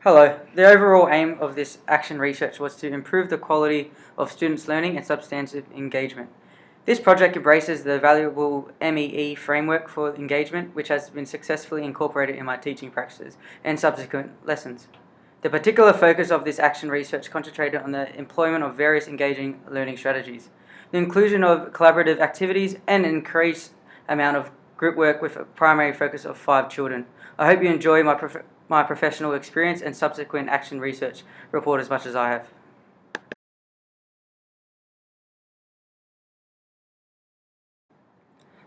Hello. The overall aim of this action research was to improve the quality of students' learning and substantive engagement. This project embraces the valuable MEE framework for engagement, which has been successfully incorporated in my teaching practices and subsequent lessons. The particular focus of this action research concentrated on the employment of various engaging learning strategies, the inclusion of collaborative activities, and an increased amount of group work with a primary focus of 5 children. I hope you enjoy my professional experience and subsequent action research report as much as I have.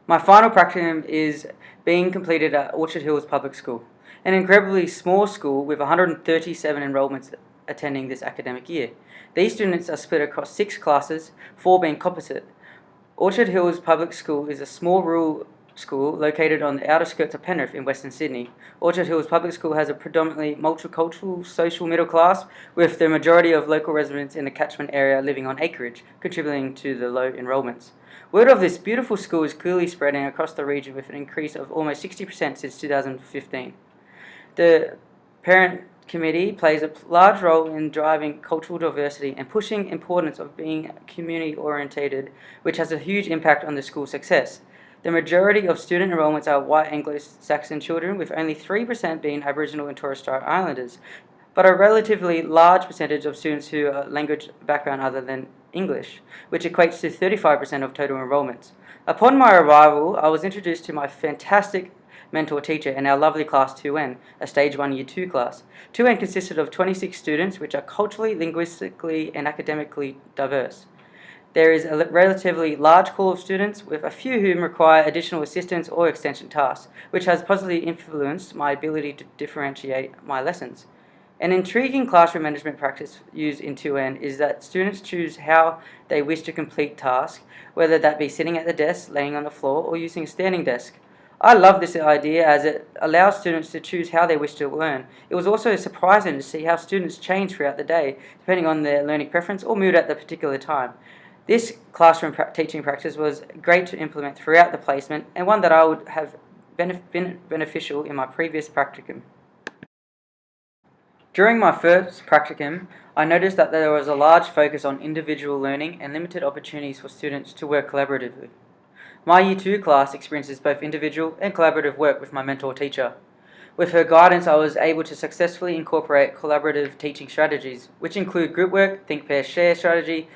My final practicum is being completed at Orchard Hills Public School, an incredibly small school with 137 enrolments attending this academic year. These students are split across 6 classes, 4 being composite. Orchard Hills Public School is a small rural school located on the outer skirts of Penrith in Western Sydney. Orchard Hills Public School has a predominantly multicultural social middle class, with the majority of local residents in the catchment area living on acreage, contributing to the low enrolments. Word of this beautiful school is clearly spreading across the region with an increase of almost 60% since 2015. The parent committee plays a large role in driving cultural diversity and pushing importance of being community orientated, which has a huge impact on the school's success. The majority of student enrolments are white Anglo-Saxon children, with only 3% being Aboriginal and Torres Strait Islanders, but a relatively large percentage of students who are language background other than English, which equates to 35% of total enrolments. Upon my arrival, I was introduced to my fantastic mentor teacher in our lovely class 2N, a stage 1 year 2 class. 2N consisted of 26 students, which are culturally, linguistically and academically diverse. There is a relatively large pool of students, with a few who require additional assistance or extension tasks, which has positively influenced my ability to differentiate my lessons. An intriguing classroom management practice used in 2N is that students choose how they wish to complete tasks, whether that be sitting at the desk, laying on the floor, or using a standing desk. I love this idea as it allows students to choose how they wish to learn. It was also surprising to see how students change throughout the day, depending on their learning preference or mood at the particular time. This classroom teaching practice was great to implement throughout the placement, and one that I would have been beneficial in my previous practicum. During my first practicum, I noticed that there was a large focus on individual learning and limited opportunities for students to work collaboratively. My Year 2 class experiences both individual and collaborative work with my mentor teacher. With her guidance, I was able to successfully incorporate collaborative teaching strategies, which include group work, think, pair, share strategy,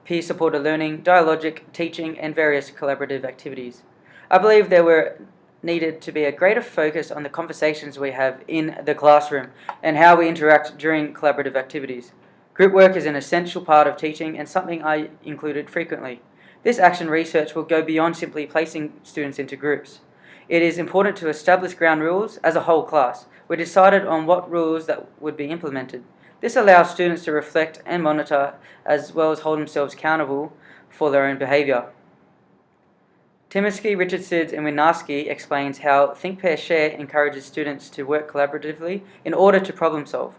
peer-supported learning, dialogic teaching, and various collaborative activities. I believe there needed to be a greater focus on the conversations we have in the classroom and how we interact during collaborative activities. Group work is an essential part of teaching and something I included frequently. This action research will go beyond simply placing students into groups. It is important to establish ground rules as a whole class. We decided on what rules that would be implemented. This allows students to reflect and monitor, as well as hold themselves accountable for their own behaviour. Timothy, Richardson and Winarski explains how Think, Pair, Share encourages students to work collaboratively in order to problem solve.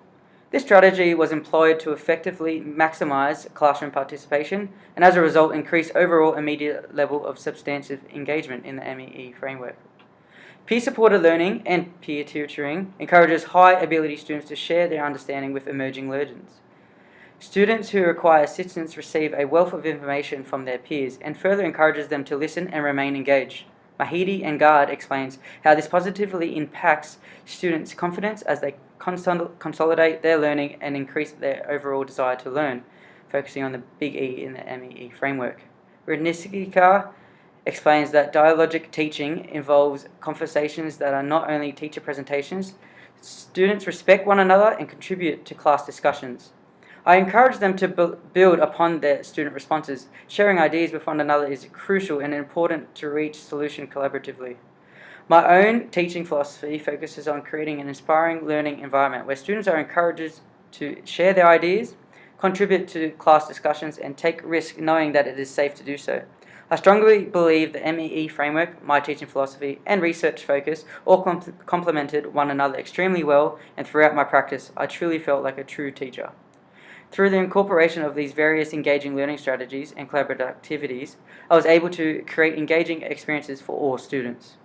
This strategy was employed to effectively maximise classroom participation and as a result increase overall immediate level of substantive engagement in the MEE framework. Peer-supported learning and peer tutoring encourages high-ability students to share their understanding with emerging learners. Students who require assistance receive a wealth of information from their peers and further encourages them to listen and remain engaged. Mahidi and Gard explains how this positively impacts students' confidence as they consolidate their learning and increase their overall desire to learn, focusing on the big E in the MEE framework. Redniska explains that dialogic teaching involves conversations that are not only teacher presentations. Students respect one another and contribute to class discussions. I encourage them to build upon their student responses. Sharing ideas with one another is crucial and important to reach solution collaboratively. My own teaching philosophy focuses on creating an inspiring learning environment where students are encouraged to share their ideas, contribute to class discussions, and take risks knowing that it is safe to do so. I strongly believe the MEE framework, my teaching philosophy, and research focus all complemented one another extremely well, and throughout my practice, I truly felt like a true teacher. Through the incorporation of these various engaging learning strategies and collaborative activities, I was able to create engaging experiences for all students.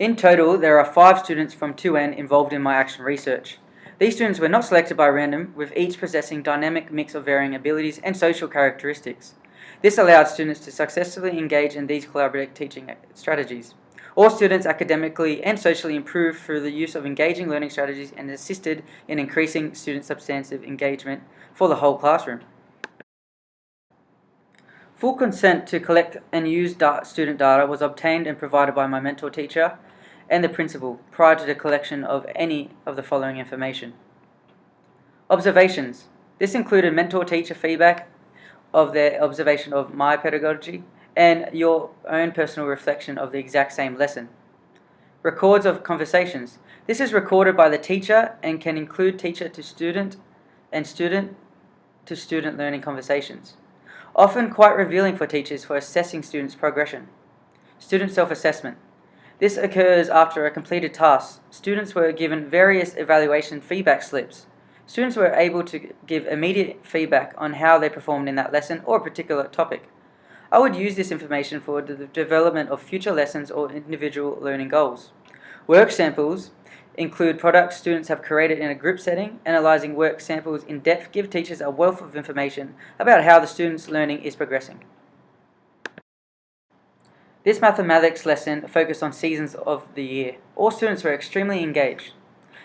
In total, there are 5 students from 2N involved in my action research. These students were not selected by random, with each possessing dynamic mix of varying abilities and social characteristics. This allowed students to successfully engage in these collaborative teaching strategies. All students academically and socially improved through the use of engaging learning strategies and assisted in increasing student substantive engagement for the whole classroom. Full consent to collect and use student data was obtained and provided by my mentor teacher and the principal prior to the collection of any of the following information. Observations. This included mentor-teacher feedback of their observation of my pedagogy and your own personal reflection of the exact same lesson. Records of conversations. This is recorded by the teacher and can include teacher to student and student to student learning conversations, often quite revealing for teachers for assessing students' progression. Student self-assessment. This occurs after a completed task. Students were given various evaluation feedback slips. Students were able to give immediate feedback on how they performed in that lesson or a particular topic. I would use this information for the development of future lessons or individual learning goals. Work samples include products students have created in a group setting. Analyzing work samples in depth give teachers a wealth of information about how the students' learning is progressing. This mathematics lesson focused on seasons of the year. All students were extremely engaged.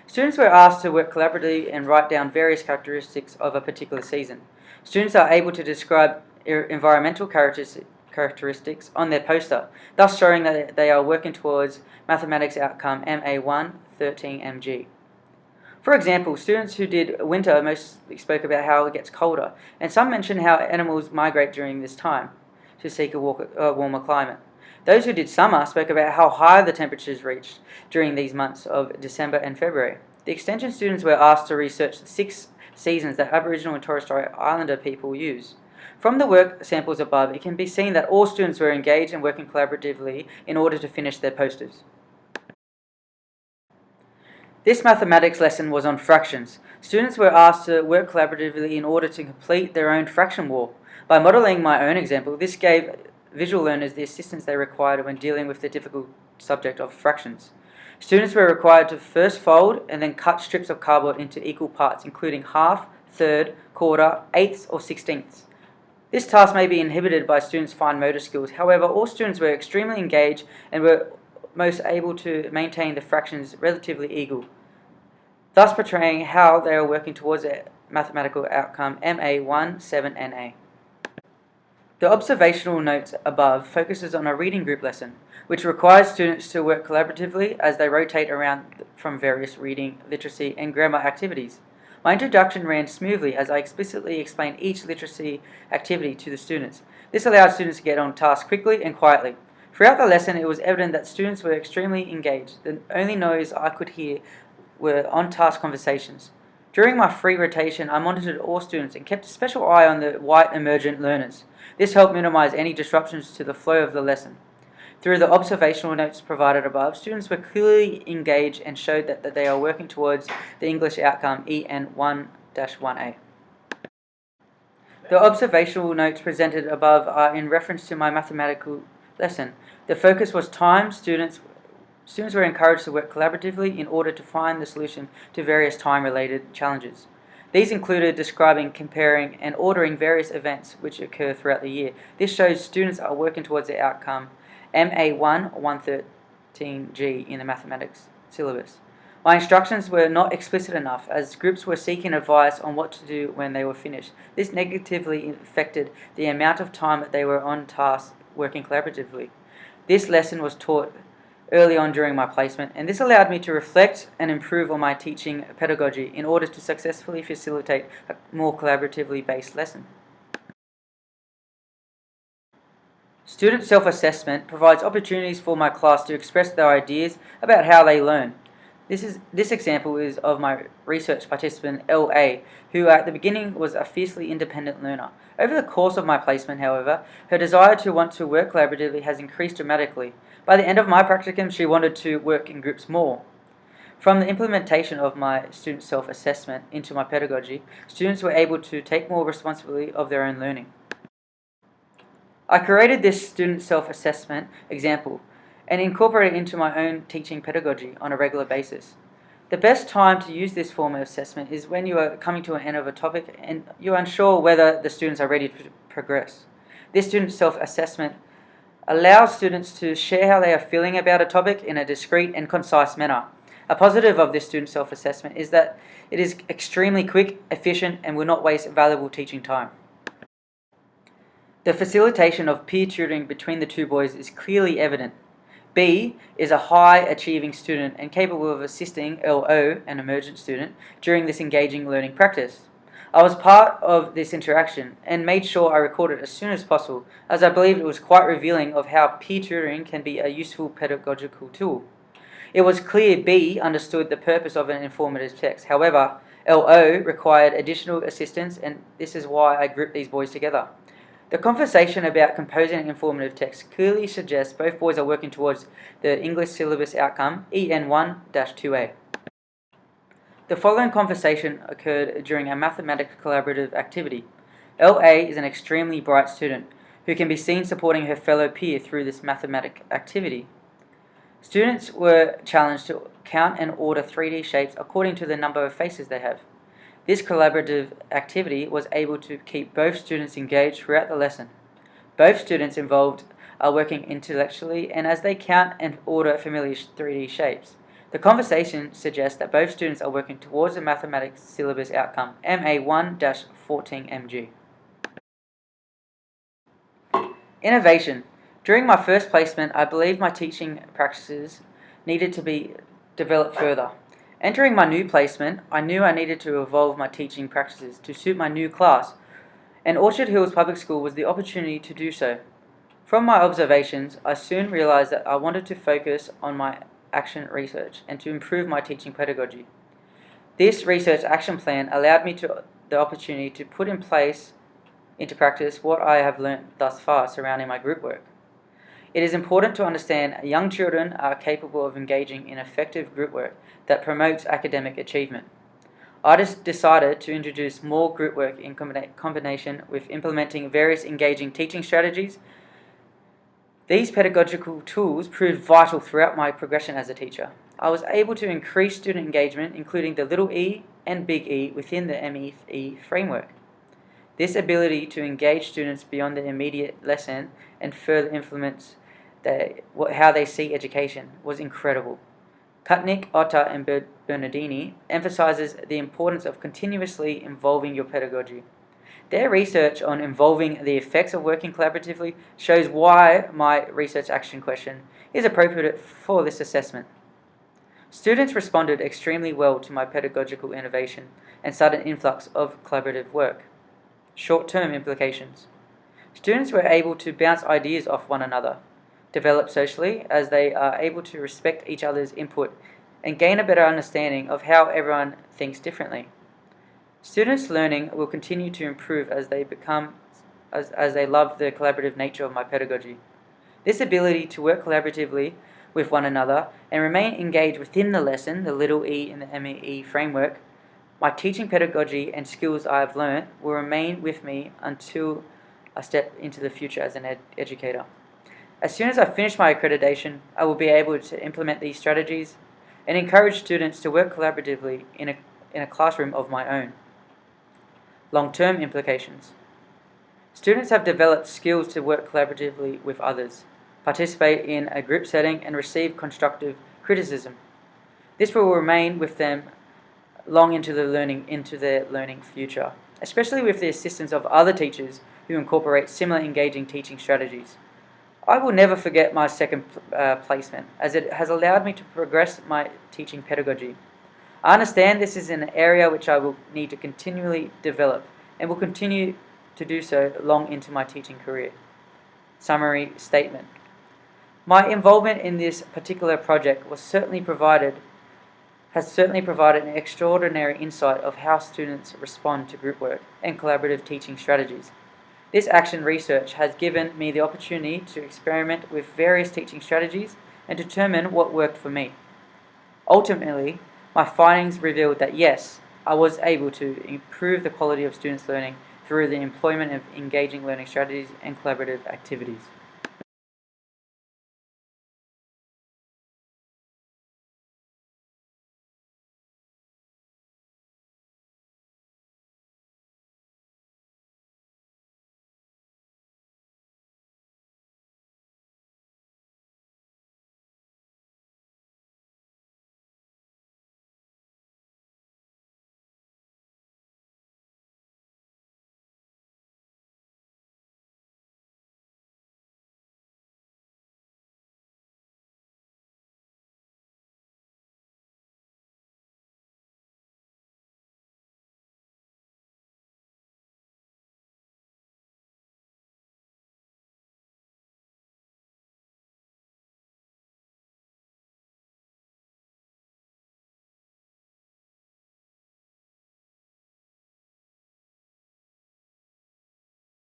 Students were asked to work collaboratively and write down various characteristics of a particular season. Students are able to describe environmental characteristics on their poster, thus showing that they are working towards mathematics outcome MA1 13MG. For example, students who did winter mostly spoke about how it gets colder, and some mentioned how animals migrate during this time to seek a warmer climate. Those who did summer spoke about how high the temperatures reached during these months of December and February. The extension students were asked to research the 6 seasons that Aboriginal and Torres Strait Islander people use. From the work samples above, it can be seen that all students were engaged and working collaboratively in order to finish their posters. This mathematics lesson was on fractions. Students were asked to work collaboratively in order to complete their own fraction wall. By modelling my own example, this gave visual learners the assistance they required when dealing with the difficult subject of fractions. Students were required to first fold and then cut strips of cardboard into equal parts, including half, third, quarter, eighths, or sixteenths. This task may be inhibited by students' fine motor skills. However, all students were extremely engaged and were most able to maintain the fractions relatively equal, thus portraying how they are working towards a mathematical outcome MA1 7NA. The observational notes above focuses on a reading group lesson, which requires students to work collaboratively as they rotate around from various reading, literacy, and grammar activities. My introduction ran smoothly as I explicitly explained each literacy activity to the students. This allowed students to get on task quickly and quietly. Throughout the lesson, it was evident that students were extremely engaged. The only noise I could hear were on-task conversations. During my free rotation, I monitored all students and kept a special eye on the white emergent learners. This helped minimize any disruptions to the flow of the lesson. Through the observational notes provided above, students were clearly engaged and showed that they are working towards the English outcome EN1-1A. The observational notes presented above are in reference to my mathematical lesson. The focus was time. Students were encouraged to work collaboratively in order to find the solution to various time-related challenges. These included describing, comparing, and ordering various events which occur throughout the year. This shows students are working towards the outcome MA1 113G in the mathematics syllabus. My instructions were not explicit enough, as groups were seeking advice on what to do when they were finished. This negatively affected the amount of time that they were on task working collaboratively. This lesson was taught early on during my placement, and this allowed me to reflect and improve on my teaching pedagogy in order to successfully facilitate a more collaboratively based lesson. Student self-assessment provides opportunities for my class to express their ideas about how they learn. This example is of my research participant LA, who at the beginning was a fiercely independent learner. Over the course of my placement, however, her desire to want to work collaboratively has increased dramatically. By the end of my practicum, she wanted to work in groups more. From the implementation of my student self-assessment into my pedagogy, students were able to take more responsibility of their own learning. I created this student self-assessment example and incorporate it into my own teaching pedagogy on a regular basis. The best time to use this form of assessment is when you are coming to an end of a topic and you're unsure whether the students are ready to progress. This student self-assessment allows students to share how they are feeling about a topic in a discreet and concise manner. A positive of this student self-assessment is that it is extremely quick, efficient, and will not waste valuable teaching time. The facilitation of peer tutoring between the two boys is clearly evident. B is a high-achieving student and capable of assisting LO, an emergent student, during this engaging learning practice. I was part of this interaction and made sure I recorded as soon as possible, as I believed it was quite revealing of how peer tutoring can be a useful pedagogical tool. It was clear B understood the purpose of an informative text. However, LO required additional assistance, and this is why I grouped these boys together. The conversation about composing an informative text clearly suggests both boys are working towards the English syllabus outcome EN1-2A. The following conversation occurred during a mathematics collaborative activity. LA is an extremely bright student who can be seen supporting her fellow peer through this mathematic activity. Students were challenged to count and order 3D shapes according to the number of faces they have. This collaborative activity was able to keep both students engaged throughout the lesson. Both students involved are working intellectually and as they count and order familiar 3D shapes. The conversation suggests that both students are working towards the mathematics syllabus outcome MA1-14MG. Innovation. During my first placement, I believed my teaching practices needed to be developed further. Entering my new placement, I knew I needed to evolve my teaching practices to suit my new class, and Orchard Hills Public School was the opportunity to do so. From my observations, I soon realized that I wanted to focus on my action research and to improve my teaching pedagogy. This research action plan allowed me the opportunity to put in place into practice what I have learned thus far surrounding my group work. It is important to understand young children are capable of engaging in effective group work that promotes academic achievement. I decided to introduce more group work in combination with implementing various engaging teaching strategies. These pedagogical tools proved vital throughout my progression as a teacher. I was able to increase student engagement, including the little e and big E within the MEE framework. This ability to engage students beyond the immediate lesson and further influence how they see education was incredible. Kutnick, Otter, and Bernardini emphasizes the importance of continuously involving your pedagogy. Their research on involving the effects of working collaboratively shows why my research action question is appropriate for this assessment. Students responded extremely well to my pedagogical innovation and sudden influx of collaborative work. Short-term implications. Students were able to bounce ideas off one another, develop socially as they are able to respect each other's input and gain a better understanding of how everyone thinks differently. Students' learning will continue to improve as they love the collaborative nature of my pedagogy. This ability to work collaboratively with one another and remain engaged within the lesson, the little e in the MEE framework, my teaching pedagogy and skills I have learned will remain with me until I step into the future as an educator. As soon as I finish my accreditation, I will be able to implement these strategies and encourage students to work collaboratively in a classroom of my own. Long-term implications. Students have developed skills to work collaboratively with others, participate in a group setting, and receive constructive criticism. This will remain with them long into their learning future, especially with the assistance of other teachers who incorporate similar engaging teaching strategies. I will never forget my second placement, as it has allowed me to progress my teaching pedagogy. I understand this is an area which I will need to continually develop and will continue to do so long into my teaching career. Summary statement. My involvement in this particular project has certainly provided an extraordinary insight of how students respond to group work and collaborative teaching strategies. This action research has given me the opportunity to experiment with various teaching strategies and determine what worked for me. Ultimately, my findings revealed that yes, I was able to improve the quality of students' learning through the employment of engaging learning strategies and collaborative activities.